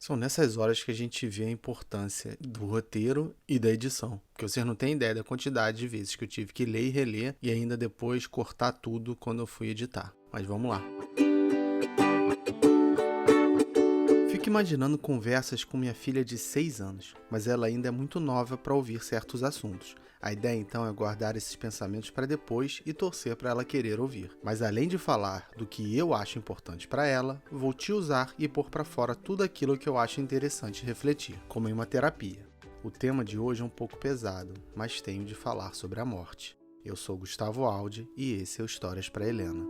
São nessas horas que a gente vê a importância do roteiro e da edição. Porque vocês não têm ideia da quantidade de vezes que eu tive que ler e reler e ainda depois cortar tudo quando eu fui editar. Mas vamos lá. Fico imaginando conversas com minha filha de 6 anos, mas ela ainda é muito nova para ouvir certos assuntos. A ideia então é guardar esses pensamentos para depois e torcer para ela querer ouvir. Mas além de falar do que eu acho importante para ela, vou te usar e pôr para fora tudo aquilo que eu acho interessante refletir, como em uma terapia. O tema de hoje é um pouco pesado, mas tenho de falar sobre a morte. Eu sou Gustavo Aldi e esse é o Histórias para Helena.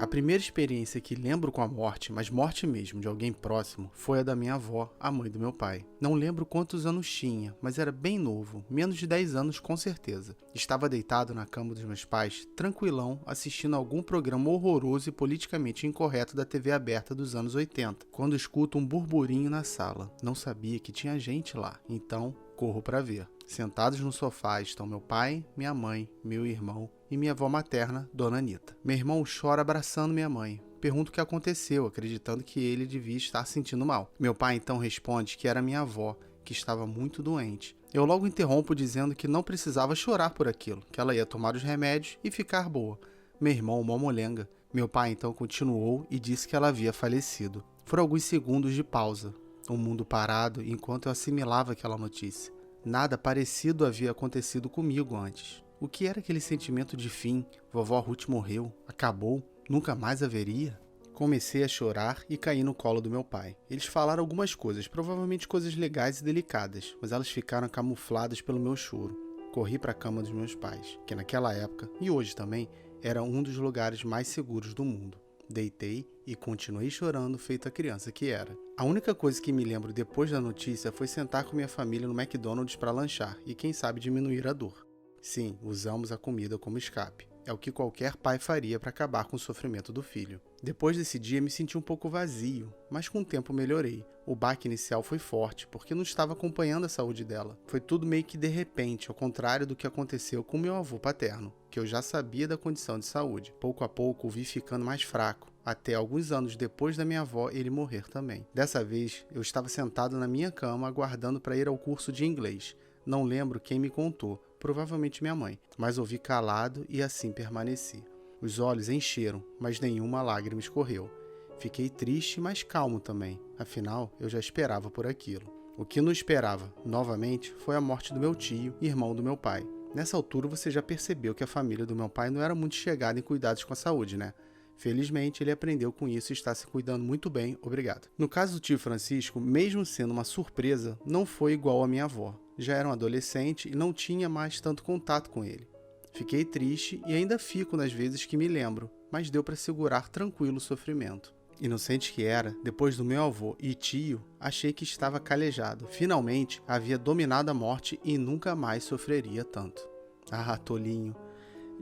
A primeira experiência que lembro com a morte, mas morte mesmo, de alguém próximo, foi a da minha avó, a mãe do meu pai. Não lembro quantos anos tinha, mas era bem novo, menos de 10 anos com certeza. Estava deitado na cama dos meus pais, tranquilão, assistindo a algum programa horroroso e politicamente incorreto da TV aberta dos anos 80, quando escuto um burburinho na sala. Não sabia que tinha gente lá, então corro para ver. Sentados no sofá estão meu pai, minha mãe, meu irmão e minha avó materna, Dona Anita. Meu irmão chora abraçando minha mãe. Pergunto o que aconteceu, acreditando que ele devia estar sentindo mal. Meu pai então responde que era minha avó, que estava muito doente. Eu logo interrompo dizendo que não precisava chorar por aquilo, que ela ia tomar os remédios e ficar boa. Meu irmão, uma molenga. Meu pai então continuou e disse que ela havia falecido. Foram alguns segundos de pausa, um mundo parado enquanto eu assimilava aquela notícia. Nada parecido havia acontecido comigo antes. O que era aquele sentimento de fim? Vovó Ruth morreu? Acabou? Nunca mais haveria? Comecei a chorar e caí no colo do meu pai. Eles falaram algumas coisas, provavelmente coisas legais e delicadas, mas elas ficaram camufladas pelo meu choro. Corri para a cama dos meus pais, que naquela época, e hoje também, era um dos lugares mais seguros do mundo. Deitei e continuei chorando feito a criança que era. A única coisa que me lembro depois da notícia foi sentar com minha família no McDonald's para lanchar e quem sabe diminuir a dor. Sim, usamos a comida como escape. É o que qualquer pai faria para acabar com o sofrimento do filho. Depois desse dia me senti um pouco vazio, mas com o tempo melhorei. O baque inicial foi forte, porque não estava acompanhando a saúde dela. Foi tudo meio que de repente, ao contrário do que aconteceu com meu avô paterno, que eu já sabia da condição de saúde. Pouco a pouco o vi ficando mais fraco, até alguns anos depois da minha avó ele morrer também. Dessa vez, eu estava sentado na minha cama aguardando para ir ao curso de inglês. Não lembro quem me contou, provavelmente minha mãe, mas ouvi calado e assim permaneci. Os olhos encheram, mas nenhuma lágrima escorreu. Fiquei triste, mas calmo também, afinal eu já esperava por aquilo. O que não esperava, novamente, foi a morte do meu tio, irmão do meu pai. Nessa altura você já percebeu que a família do meu pai não era muito chegada em cuidados com a saúde, né? Felizmente, ele aprendeu com isso e está se cuidando muito bem, obrigado. No caso do tio Francisco, mesmo sendo uma surpresa, não foi igual à minha avó. Já era um adolescente e não tinha mais tanto contato com ele. Fiquei triste e ainda fico nas vezes que me lembro, mas deu para segurar tranquilo o sofrimento. Inocente que era, depois do meu avô e tio, achei que estava calejado. Finalmente, havia dominado a morte e nunca mais sofreria tanto. Ah, tolinho.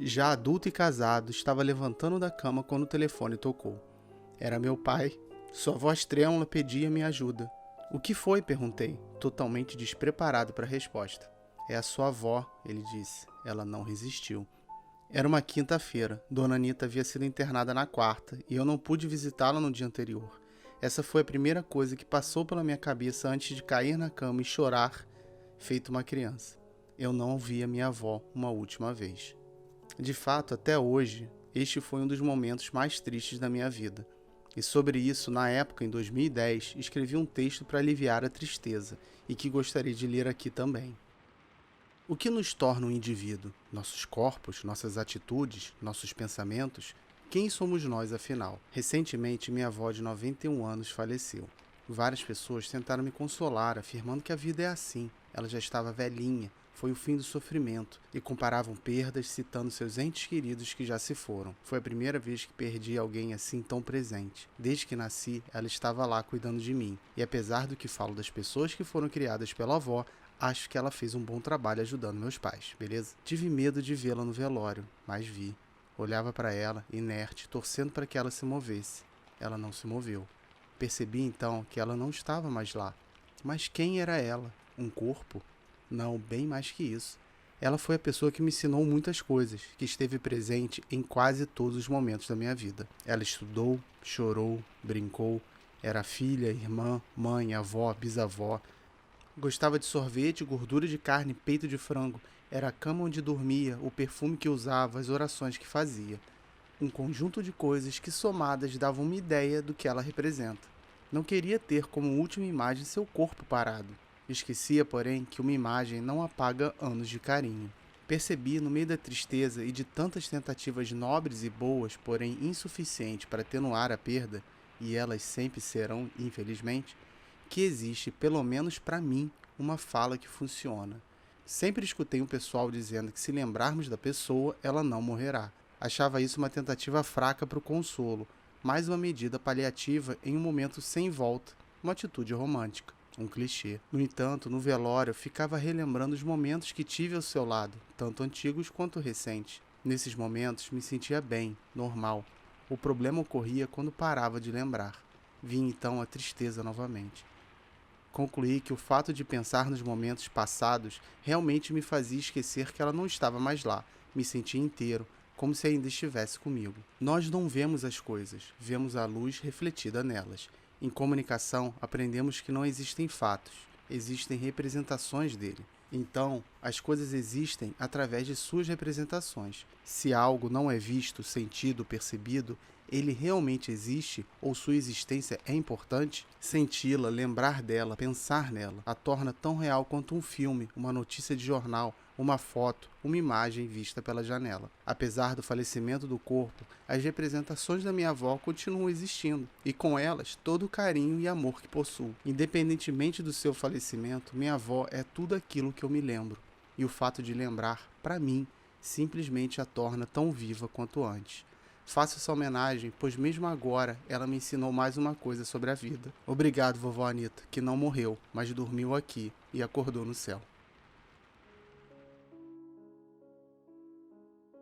Já adulto e casado, estava levantando da cama quando o telefone tocou. Era meu pai. Sua voz trêmula pedia minha ajuda. O que foi? Perguntei, totalmente despreparado para a resposta. É a sua avó, ele disse. Ela não resistiu. Era uma quinta-feira. Dona Anita havia sido internada na quarta e eu não pude visitá-la no dia anterior. Essa foi a primeira coisa que passou pela minha cabeça antes de cair na cama e chorar, feito uma criança. Eu não vi a minha avó uma última vez. De fato, até hoje, este foi um dos momentos mais tristes da minha vida. E sobre isso, na época, em 2010, escrevi um texto para aliviar a tristeza e que gostaria de ler aqui também. O que nos torna um indivíduo? Nossos corpos, nossas atitudes, nossos pensamentos? Quem somos nós, afinal? Recentemente, minha avó de 91 anos faleceu. Várias pessoas tentaram me consolar, afirmando que a vida é assim. Ela já estava velhinha, foi o fim do sofrimento, e comparavam perdas citando seus entes queridos que já se foram. Foi a primeira vez que perdi alguém assim tão presente. Desde que nasci, ela estava lá cuidando de mim, e apesar do que falo das pessoas que foram criadas pela avó, acho que ela fez um bom trabalho ajudando meus pais, beleza? Tive medo de vê-la no velório, mas vi. Olhava para ela, inerte, torcendo para que ela se movesse. Ela não se moveu. Percebi então que ela não estava mais lá. Mas quem era ela? Um corpo? Não, bem mais que isso. Ela foi a pessoa que me ensinou muitas coisas, que esteve presente em quase todos os momentos da minha vida. Ela estudou, chorou, brincou, era filha, irmã, mãe, avó, bisavó. Gostava de sorvete, gordura de carne, peito de frango. Era a cama onde dormia, o perfume que usava, as orações que fazia. Um conjunto de coisas que somadas davam uma ideia do que ela representa. Não queria ter como última imagem seu corpo parado. Esquecia, porém, que uma imagem não apaga anos de carinho. Percebi, no meio da tristeza e de tantas tentativas nobres e boas, porém insuficientes para atenuar a perda, e elas sempre serão, infelizmente, que existe, pelo menos para mim, uma fala que funciona. Sempre escutei um pessoal dizendo que se lembrarmos da pessoa, ela não morrerá. Achava isso uma tentativa fraca para o consolo, mais uma medida paliativa em um momento sem volta, uma atitude romântica, um clichê. No entanto, no velório, ficava relembrando os momentos que tive ao seu lado, tanto antigos quanto recentes. Nesses momentos, me sentia bem, normal. O problema ocorria quando parava de lembrar. Vinha então a tristeza novamente. Concluí que o fato de pensar nos momentos passados realmente me fazia esquecer que ela não estava mais lá. Me sentia inteiro, como se ainda estivesse comigo. Nós não vemos as coisas, vemos a luz refletida nelas. Em comunicação, aprendemos que não existem fatos, existem representações dele. Então, as coisas existem através de suas representações. Se algo não é visto, sentido, percebido, ele realmente existe ou sua existência é importante? Senti-la, lembrar dela, pensar nela, a torna tão real quanto um filme, uma notícia de jornal, uma foto, uma imagem vista pela janela. Apesar do falecimento do corpo, as representações da minha avó continuam existindo, e com elas todo o carinho e amor que possuo. Independentemente do seu falecimento, minha avó é tudo aquilo que eu me lembro, e o fato de lembrar, para mim, simplesmente a torna tão viva quanto antes. Faço essa homenagem, pois mesmo agora ela me ensinou mais uma coisa sobre a vida. Obrigado, vovó Anita, que não morreu, mas dormiu aqui e acordou no céu.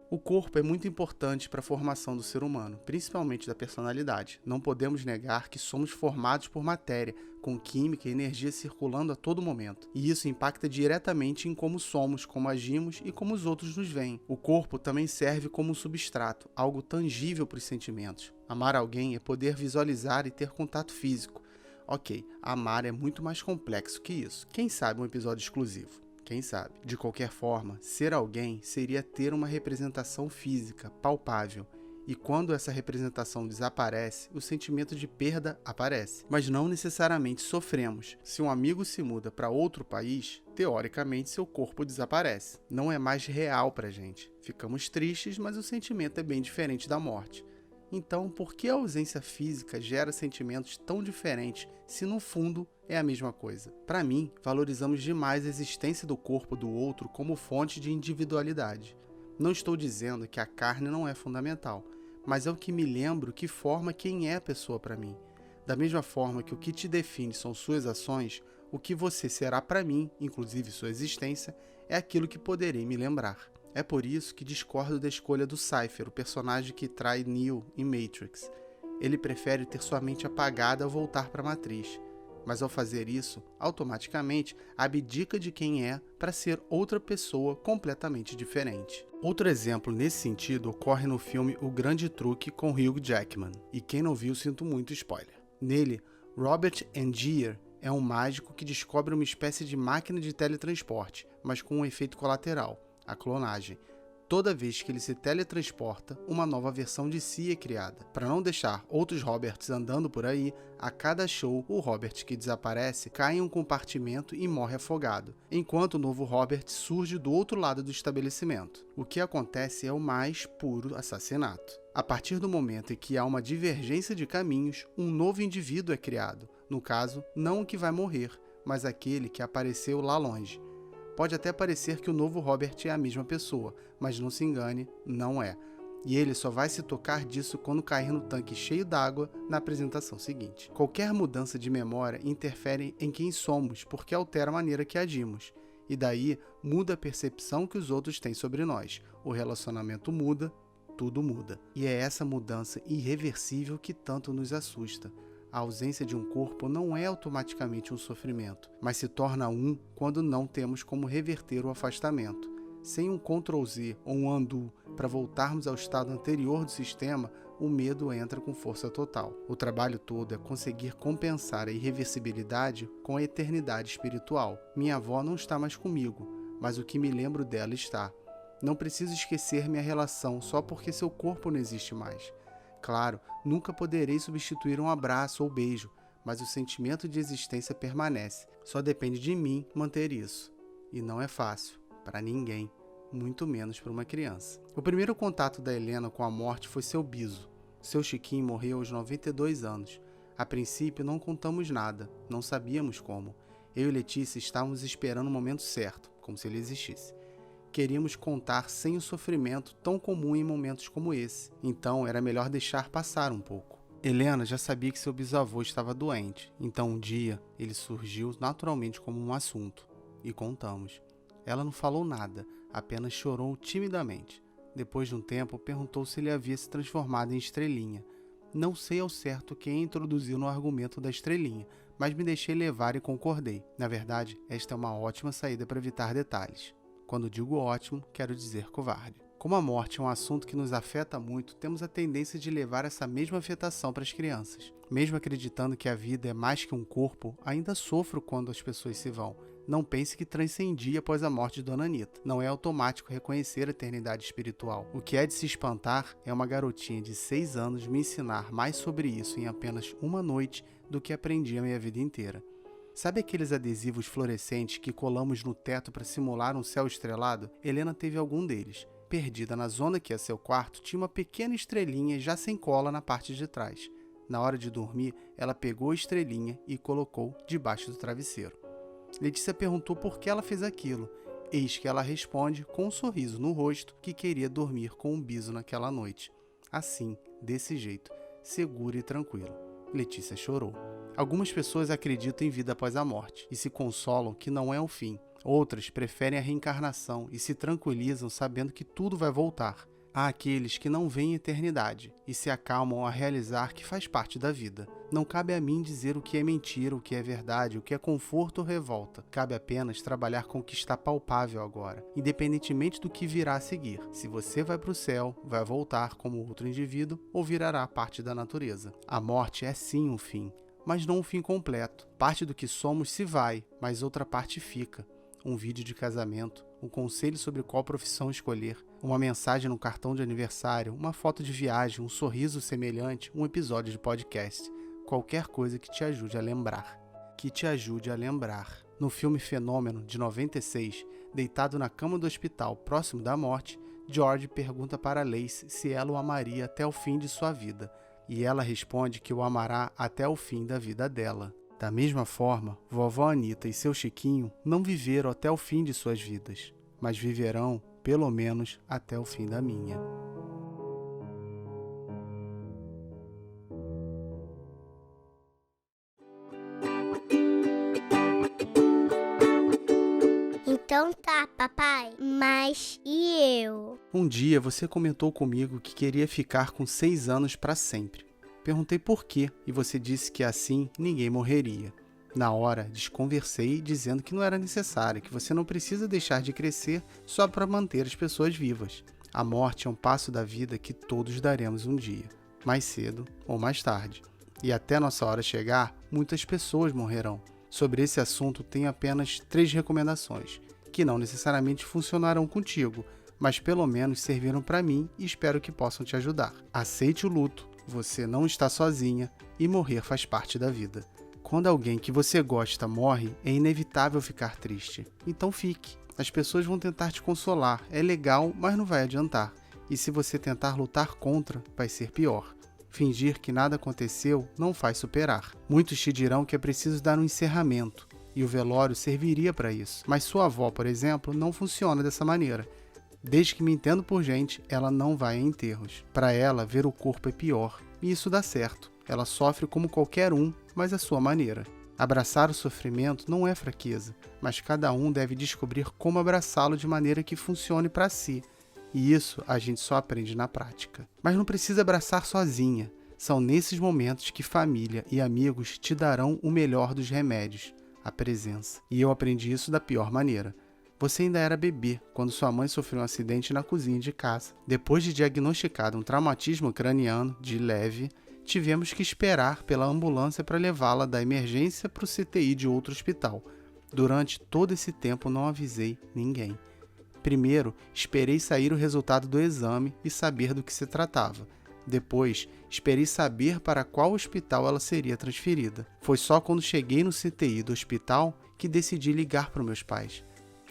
O corpo é muito importante para a formação do ser humano, principalmente da personalidade. Não podemos negar que somos formados por matéria, com química e energia circulando a todo momento. E isso impacta diretamente em como somos, como agimos e como os outros nos veem. O corpo também serve como um substrato, algo tangível para os sentimentos. Amar alguém é poder visualizar e ter contato físico. Ok, amar é muito mais complexo que isso. Quem sabe um episódio exclusivo? Quem sabe? De qualquer forma, ser alguém seria ter uma representação física, palpável. E quando essa representação desaparece, o sentimento de perda aparece. Mas não necessariamente sofremos. Se um amigo se muda para outro país, teoricamente seu corpo desaparece. Não é mais real pra gente. Ficamos tristes, mas o sentimento é bem diferente da morte. Então, por que a ausência física gera sentimentos tão diferentes se no fundo é a mesma coisa? Para mim, valorizamos demais a existência do corpo do outro como fonte de individualidade. Não estou dizendo que a carne não é fundamental, mas é o que me lembro que forma quem é a pessoa para mim. Da mesma forma que o que te define são suas ações, o que você será para mim, inclusive sua existência, é aquilo que poderei me lembrar. É por isso que discordo da escolha do Cypher, o personagem que trai Neo em Matrix. Ele prefere ter sua mente apagada ao voltar para a matriz, mas ao fazer isso, automaticamente abdica de quem é para ser outra pessoa completamente diferente. Outro exemplo nesse sentido ocorre no filme O Grande Truque com Hugh Jackman, e quem não viu sinto muito spoiler. Nele, Robert Angier é um mágico que descobre uma espécie de máquina de teletransporte, mas com um efeito colateral, a clonagem. Toda vez que ele se teletransporta, uma nova versão de si é criada. Para não deixar outros Roberts andando por aí, a cada show, o Robert que desaparece cai em um compartimento e morre afogado, enquanto o novo Robert surge do outro lado do estabelecimento. O que acontece é o mais puro assassinato. A partir do momento em que há uma divergência de caminhos, um novo indivíduo é criado. No caso, não o que vai morrer, mas aquele que apareceu lá longe. Pode até parecer que o novo Robert é a mesma pessoa, mas não se engane, não é. E ele só vai se tocar disso quando cair no tanque cheio d'água na apresentação seguinte. Qualquer mudança de memória interfere em quem somos, porque altera a maneira que agimos. E daí muda a percepção que os outros têm sobre nós. O relacionamento muda, tudo muda. E é essa mudança irreversível que tanto nos assusta. A ausência de um corpo não é automaticamente um sofrimento, mas se torna um quando não temos como reverter o afastamento. Sem um Ctrl+Z ou um undo para voltarmos ao estado anterior do sistema, o medo entra com força total. O trabalho todo é conseguir compensar a irreversibilidade com a eternidade espiritual. Minha avó não está mais comigo, mas o que me lembro dela está. Não preciso esquecer minha relação só porque seu corpo não existe mais. Claro, nunca poderei substituir um abraço ou beijo, mas o sentimento de existência permanece. Só depende de mim manter isso. E não é fácil, para ninguém, muito menos para uma criança. O primeiro contato da Helena com a morte foi seu biso. Seu Chiquinho morreu aos 92 anos. A princípio não contamos nada, não sabíamos como. Eu e Letícia estávamos esperando o momento certo, como se ele existisse. Queríamos contar sem o sofrimento tão comum em momentos como esse. Então era melhor deixar passar um pouco. Helena já sabia que seu bisavô estava doente, então um dia ele surgiu naturalmente como um assunto. E contamos. Ela não falou nada, apenas chorou timidamente. Depois de um tempo, perguntou se ele havia se transformado em estrelinha. Não sei ao certo quem introduziu no argumento da estrelinha, mas me deixei levar e concordei. Na verdade, esta é uma ótima saída para evitar detalhes. Quando digo ótimo, quero dizer covarde. Como a morte é um assunto que nos afeta muito, temos a tendência de levar essa mesma afetação para as crianças. Mesmo acreditando que a vida é mais que um corpo, ainda sofro quando as pessoas se vão. Não pense que transcendi após a morte de Dona Anita. Não é automático reconhecer a eternidade espiritual. O que é de se espantar é uma garotinha de 6 anos me ensinar mais sobre isso em apenas uma noite do que aprendi a minha vida inteira. Sabe aqueles adesivos fluorescentes que colamos no teto para simular um céu estrelado? Helena teve algum deles. Perdida na zona que é seu quarto, tinha uma pequena estrelinha já sem cola na parte de trás. Na hora de dormir, ela pegou a estrelinha e colocou debaixo do travesseiro. Letícia perguntou por que ela fez aquilo. Eis que ela responde com um sorriso no rosto que queria dormir com um biso naquela noite. Assim, desse jeito, segura e tranquila. Letícia chorou. Algumas pessoas acreditam em vida após a morte e se consolam que não é o fim. Outras preferem a reencarnação e se tranquilizam sabendo que tudo vai voltar. Há aqueles que não veem eternidade e se acalmam a realizar que faz parte da vida. Não cabe a mim dizer o que é mentira, o que é verdade, o que é conforto ou revolta. Cabe apenas trabalhar com o que está palpável agora, independentemente do que virá a seguir. Se você vai para o céu, vai voltar como outro indivíduo ou virará parte da natureza. A morte é sim um fim, mas não um fim completo. Parte do que somos se vai, mas outra parte fica. Um vídeo de casamento, um conselho sobre qual profissão escolher, uma mensagem no cartão de aniversário, uma foto de viagem, um sorriso semelhante, um episódio de podcast. Qualquer coisa que te ajude a lembrar. No filme Fenômeno, de 96, deitado na cama do hospital próximo da morte, George pergunta para Lace se ela o amaria até o fim de sua vida, e ela responde que o amará até o fim da vida dela. Da mesma forma, vovó Anita e seu Chiquinho não viveram até o fim de suas vidas, mas viverão, pelo menos, até o fim da minha. Então tá, papai, mas e eu? Um dia você comentou comigo que queria ficar com 6 anos para sempre. Perguntei por quê e você disse que assim ninguém morreria. Na hora, desconversei dizendo que não era necessário, que você não precisa deixar de crescer só para manter as pessoas vivas. A morte é um passo da vida que todos daremos um dia, mais cedo ou mais tarde. E até nossa hora chegar, muitas pessoas morrerão. Sobre esse assunto tenho apenas 3 recomendações, que não necessariamente funcionarão contigo, mas pelo menos serviram para mim e espero que possam te ajudar. Aceite o luto. Você não está sozinha e morrer faz parte da vida. Quando alguém que você gosta morre, é inevitável ficar triste. Então fique. As pessoas vão tentar te consolar. É legal, mas não vai adiantar. E se você tentar lutar contra, vai ser pior. Fingir que nada aconteceu não faz superar. Muitos te dirão que é preciso dar um encerramento, e o velório serviria para isso. Mas sua avó, por exemplo, não funciona dessa maneira. Desde que me entendo por gente, ela não vai a enterros. Para ela, ver o corpo é pior. E isso dá certo. Ela sofre como qualquer um, mas à sua maneira. Abraçar o sofrimento não é fraqueza, mas cada um deve descobrir como abraçá-lo de maneira que funcione para si. E isso a gente só aprende na prática. Mas não precisa abraçar sozinha. São nesses momentos que família e amigos te darão o melhor dos remédios, a presença. E eu aprendi isso da pior maneira. Você ainda era bebê quando sua mãe sofreu um acidente na cozinha de casa. Depois de diagnosticado um traumatismo craniano de leve, tivemos que esperar pela ambulância para levá-la da emergência para o CTI de outro hospital. Durante todo esse tempo não avisei ninguém. Primeiro, esperei sair o resultado do exame e saber do que se tratava. Depois, esperei saber para qual hospital ela seria transferida. Foi só quando cheguei no CTI do hospital que decidi ligar para meus pais.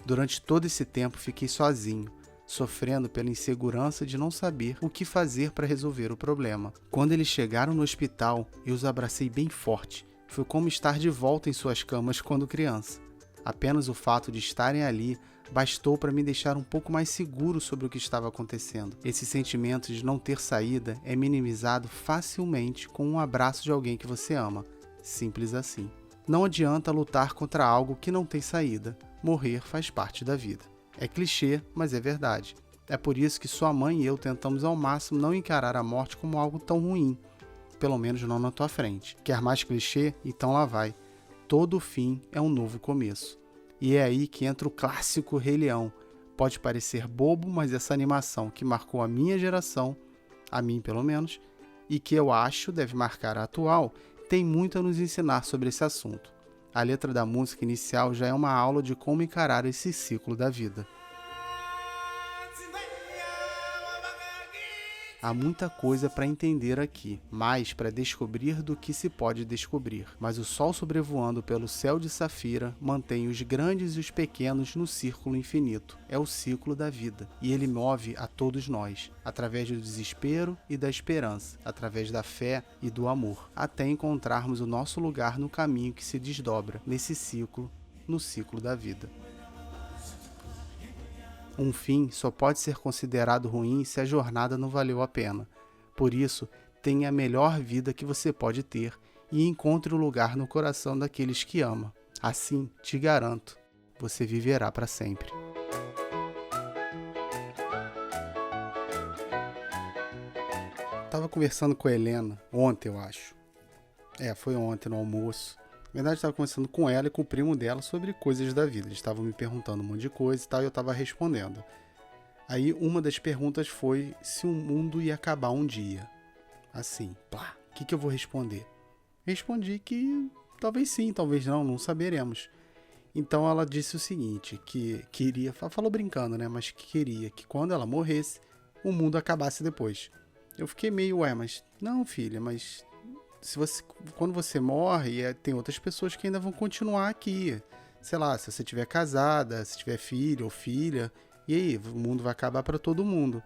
Durante todo esse tempo fiquei sozinho, sofrendo pela insegurança de não saber o que fazer para resolver o problema. Quando eles chegaram no hospital, eu os abracei bem forte. Foi como estar de volta em suas camas quando criança. Apenas o fato de estarem ali bastou para me deixar um pouco mais seguro sobre o que estava acontecendo. Esse sentimento de não ter saída é minimizado facilmente com um abraço de alguém que você ama. Simples assim. Não adianta lutar contra algo que não tem saída. Morrer faz parte da vida. É clichê, mas é verdade. É por isso que sua mãe e eu tentamos ao máximo não encarar a morte como algo tão ruim. Pelo menos não na tua frente. Quer mais clichê? Então lá vai. Todo fim é um novo começo. E é aí que entra o clássico Rei Leão. Pode parecer bobo, mas essa animação que marcou a minha geração, a mim pelo menos, e que eu acho deve marcar a atual, tem muito a nos ensinar sobre esse assunto. A letra da música inicial já é uma aula de como encarar esse ciclo da vida. Há muita coisa para entender aqui, mais para descobrir do que se pode descobrir. Mas o sol sobrevoando pelo céu de safira mantém os grandes e os pequenos no círculo infinito. É o ciclo da vida, e ele move a todos nós, através do desespero e da esperança, através da fé e do amor, até encontrarmos o nosso lugar no caminho que se desdobra nesse ciclo, no ciclo da vida. Um fim só pode ser considerado ruim se a jornada não valeu a pena. Por isso, tenha a melhor vida que você pode ter e encontre o lugar no coração daqueles que ama. Assim, te garanto, você viverá para sempre. Estava conversando com a Helena ontem, eu acho. Foi ontem no almoço. Na verdade, eu estava conversando com ela e com o primo dela sobre coisas da vida. Eles estavam me perguntando um monte de coisa e tal, e eu estava respondendo. Aí, uma das perguntas foi se o mundo ia acabar um dia. Assim, pá, o que eu vou responder? Respondi que talvez sim, talvez não saberemos. Então, ela disse o seguinte, que queria, falou brincando, né, mas que queria que quando ela morresse, o mundo acabasse depois. Eu fiquei meio, mas não, filha, mas... quando você morre, tem outras pessoas que ainda vão continuar aqui. Sei lá, se você tiver casada, se tiver filho ou filha, e aí, o mundo vai acabar para todo mundo.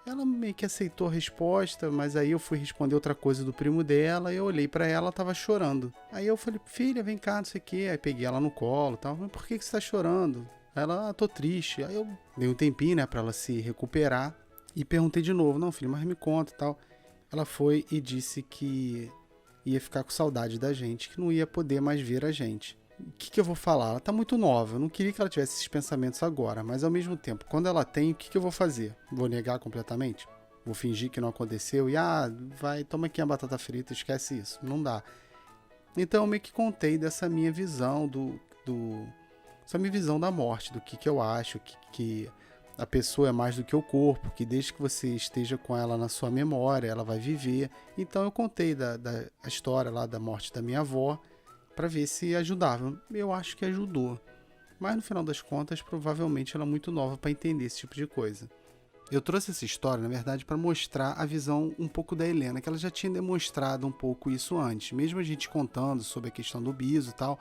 Ela meio que aceitou a resposta, mas aí eu fui responder outra coisa do primo dela, e eu olhei para ela, ela tava chorando. Aí eu falei, filha, vem cá, não sei o quê. Aí peguei ela no colo e tal. Mas por que você tá chorando? Aí ela, tô triste. Aí eu dei um tempinho, né, pra ela se recuperar. E perguntei de novo, não, filho, mas me conta e tal. Ela foi e disse que ia ficar com saudade da gente, que não ia poder mais ver a gente. O que eu vou falar? Ela tá muito nova, eu não queria que ela tivesse esses pensamentos agora, mas ao mesmo tempo, quando ela tem, o que eu vou fazer? Vou negar completamente? Vou fingir que não aconteceu e, vai, toma aqui a batata frita, esquece isso. Não dá. Então eu meio que contei dessa minha visão essa minha visão da morte, do que eu acho, que a pessoa é mais do que o corpo, que desde que você esteja com ela na sua memória, ela vai viver. Então eu contei da história lá da morte da minha avó, para ver se ajudava. Eu acho que ajudou. Mas no final das contas, provavelmente ela é muito nova para entender esse tipo de coisa. Eu trouxe essa história, na verdade, para mostrar a visão um pouco da Helena, que ela já tinha demonstrado um pouco isso antes. Mesmo a gente contando sobre a questão do Biso e tal,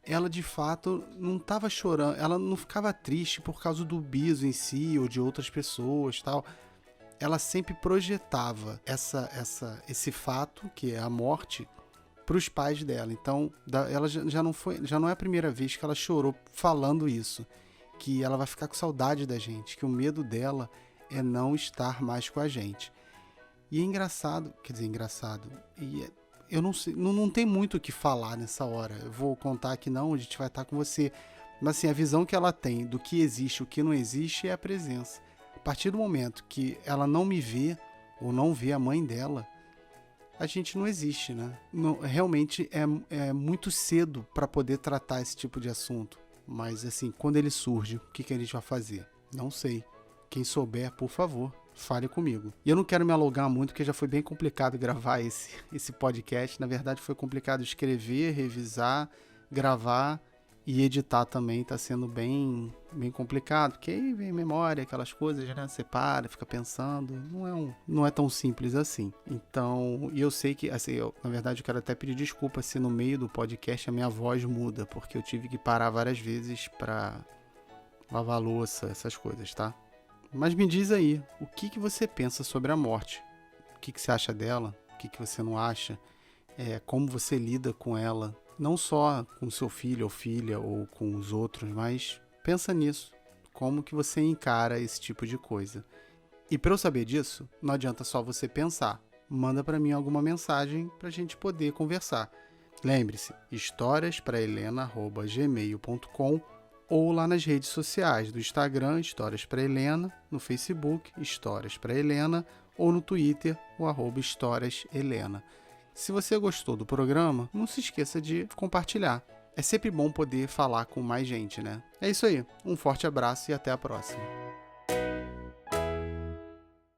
ela de fato não estava chorando, ela não ficava triste por causa do Biso em si ou de outras pessoas tal. Ela sempre projetava esse fato, que é a morte, para os pais dela. Então ela já não é a primeira vez que ela chorou falando isso, que ela vai ficar com saudade da gente, que o medo dela é não estar mais com a gente. E é engraçado, e eu não sei, não tem muito o que falar nessa hora. Eu vou contar que não, a gente vai estar com você. Mas assim, a visão que ela tem do que existe e o que não existe é a presença. A partir do momento que ela não me vê, ou não vê a mãe dela, a gente não existe, né? Realmente é muito cedo para poder tratar esse tipo de assunto. Mas assim, quando ele surge, o que a gente vai fazer? Não sei. Quem souber, por favor, fale comigo. E eu não quero me alongar muito, porque já foi bem complicado gravar esse podcast. Na verdade, foi complicado escrever, revisar, gravar e editar também. Tá sendo bem complicado, porque aí vem memória, aquelas coisas, né? Você para, fica pensando. Não é tão simples assim. Então, e eu sei que, assim, na verdade, eu quero até pedir desculpa se no meio do podcast a minha voz muda, porque eu tive que parar várias vezes pra lavar a louça, essas coisas, tá? Mas me diz aí, o que você pensa sobre a morte? O que você acha dela? O que você não acha? Como você lida com ela? Não só com seu filho ou filha ou com os outros, mas pensa nisso. Como que você encara esse tipo de coisa? E para eu saber disso, não adianta só você pensar. Manda para mim alguma mensagem para a gente poder conversar. Lembre-se, historiasprahelena@gmail.com ou lá nas redes sociais do Instagram, Histórias para Helena, no Facebook, Histórias para Helena, ou no Twitter, o @HistóriasHelena. Se você gostou do programa, não se esqueça de compartilhar. É sempre bom poder falar com mais gente, né? É isso aí, um forte abraço e até a próxima.